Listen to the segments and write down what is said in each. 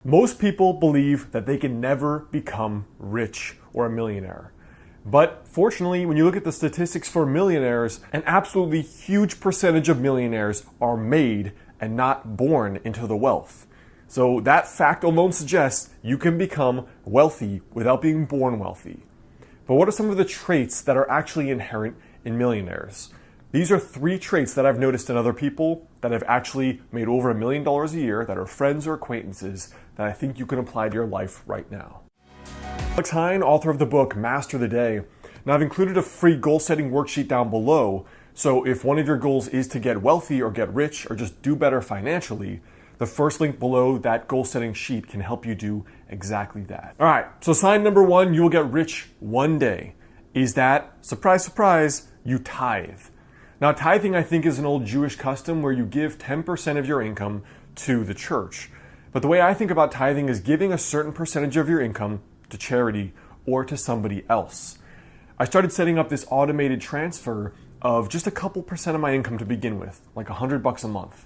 Most people believe that they can never become rich or a millionaire. But fortunately, when you look at the statistics for millionaires, an absolutely huge percentage of millionaires are made and not born into the wealth. So that fact alone suggests you can become wealthy without being born wealthy. But what are some of the traits that are actually inherent in millionaires? These are 3 traits that I've noticed in other people that have actually made over $1 million a year, that are friends or acquaintances, that I think you can apply to your life right now. Alex Hine, author of the book Master the Day. Now I've included a free goal setting worksheet down below, so if one of your goals is to get wealthy or get rich or just do better financially, the first link below that goal setting sheet can help you do exactly that. All right, so sign number 1, you will get rich one day, is that, surprise, surprise, you tithe. Now, tithing, I think, is an old Jewish custom where you give 10% of your income to the church. But the way I think about tithing is giving a certain percentage of your income to charity or to somebody else. I started setting up this automated transfer of just a couple percent of my income to begin with, like $100 a month.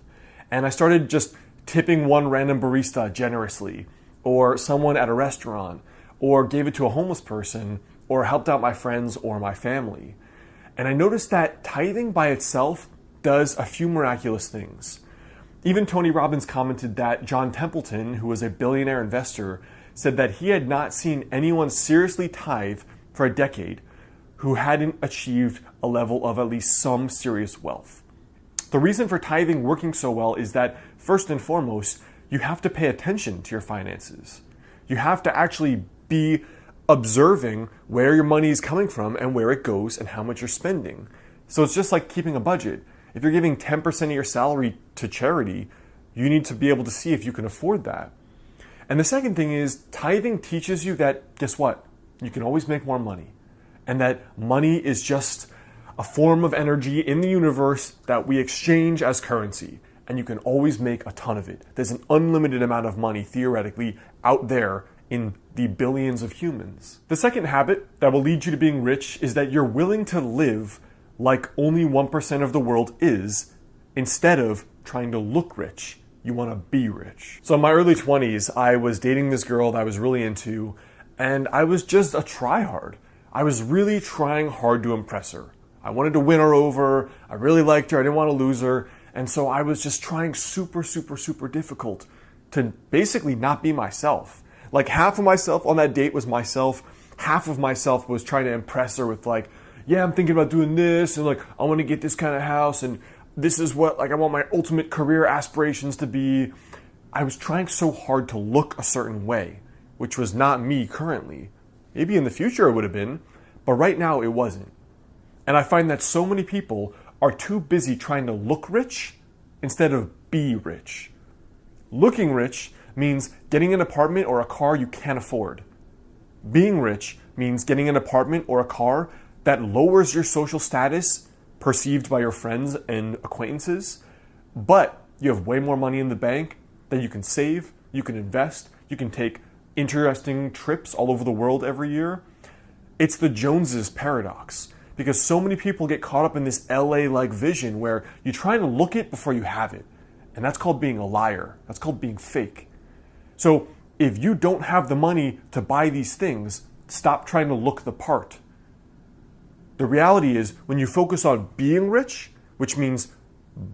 And I started just tipping one random barista generously, or someone at a restaurant, or gave it to a homeless person, or helped out my friends or my family. And I noticed that tithing by itself does a few miraculous things. Even Tony Robbins commented that John Templeton, who was a billionaire investor, said that he had not seen anyone seriously tithe for a decade who hadn't achieved a level of at least some serious wealth. The reason for tithing working so well is that, first and foremost, you have to pay attention to your finances. You have to actually be observing where your money is coming from and where it goes and how much you're spending. So it's just like keeping a budget. If you're giving 10% of your salary to charity, you need to be able to see if you can afford that. And the second thing is, tithing teaches you that, guess what? You can always make more money. And that money is just a form of energy in the universe that we exchange as currency. And you can always make a ton of it. There's an unlimited amount of money, theoretically, out there in the billions of humans. The second habit that will lead you to being rich is that you're willing to live like only 1% of the world is, instead of trying to look rich. You want to be rich. So in my early 20s, I was dating this girl that I was really into, and I was just a tryhard. I was really trying hard to impress her. I wanted to win her over. I really liked her. I didn't want to lose her. And so I was just trying super difficult to basically not be myself. Like half of myself on that date was myself. Half of myself was trying to impress her with like, yeah, I'm thinking about doing this, and like, I want to get this kind of house, and this is what, like, I want my ultimate career aspirations to be. I was trying so hard to look a certain way, which was not me currently. Maybe in the future it would have been, but right now it wasn't. And I find that so many people are too busy trying to look rich instead of be rich. Looking rich means getting an apartment or a car you can't afford. Being rich means getting an apartment or a car that lowers your social status perceived by your friends and acquaintances, but you have way more money in the bank that you can save, you can invest, you can take interesting trips all over the world every year. It's the Joneses paradox, because so many people get caught up in this LA-like vision where you try to look it before you have it. And that's called being a liar. That's called being fake. So if you don't have the money to buy these things, stop trying to look the part. The reality is, when you focus on being rich, which means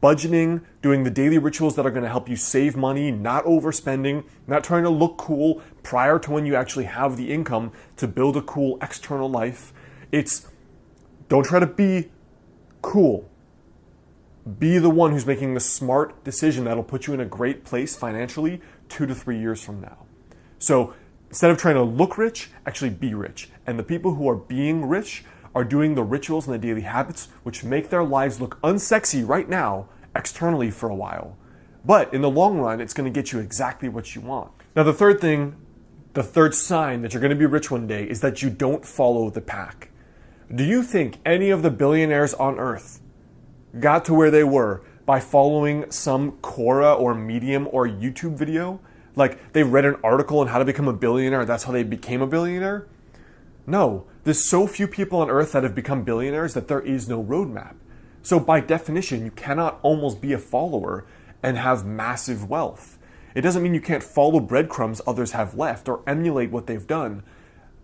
budgeting, doing the daily rituals that are going to help you save money, not overspending, not trying to look cool prior to when you actually have the income to build a cool external life. It's don't try to be cool. Be the one who's making the smart decision that'll put you in a great place financially 2 to 3 years from now. So instead of trying to look rich, actually be rich. And the people who are being rich are doing the rituals and the daily habits which make their lives look unsexy right now, externally for a while. But in the long run, it's going to get you exactly what you want. Now, the third sign that you're going to be rich one day is that you don't follow the pack. Do you think any of the billionaires on earth got to where they were by following some Quora or Medium or YouTube video? Like they read an article on how to become a billionaire, that's how they became a billionaire? No, there's so few people on earth that have become billionaires that there is no roadmap. So by definition, you cannot almost be a follower and have massive wealth. It doesn't mean you can't follow breadcrumbs others have left or emulate what they've done.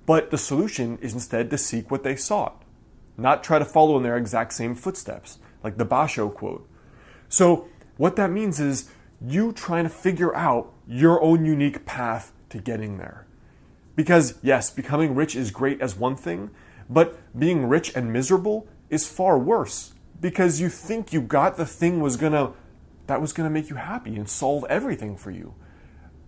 But the solution is instead to seek what they sought, not try to follow in their exact same footsteps, like the Basho quote. So what that means is you trying to figure out your own unique path to getting there. Because yes, becoming rich is great as one thing, but being rich and miserable is far worse, because you think you got the thing that was gonna make you happy and solve everything for you.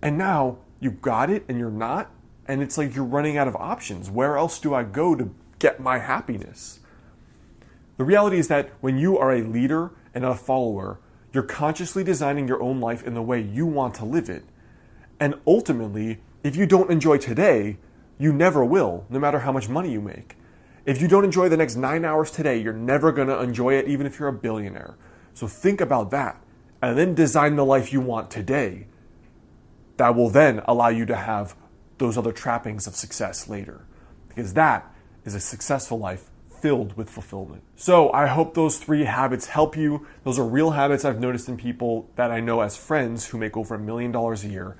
And now you got it and you're not, and it's like you're running out of options. Where else do I go to get my happiness? The reality is that when you are a leader and a follower, you're consciously designing your own life in the way you want to live it. And ultimately, if you don't enjoy today, you never will, no matter how much money you make. If you don't enjoy the next 9 hours today, you're never going to enjoy it, even if you're a billionaire. So think about that, and then design the life you want today. That will then allow you to have those other trappings of success later, because that is a successful life filled with fulfillment. So I hope those 3 habits help you. Those are real habits I've noticed in people that I know as friends who make over $1 million a year.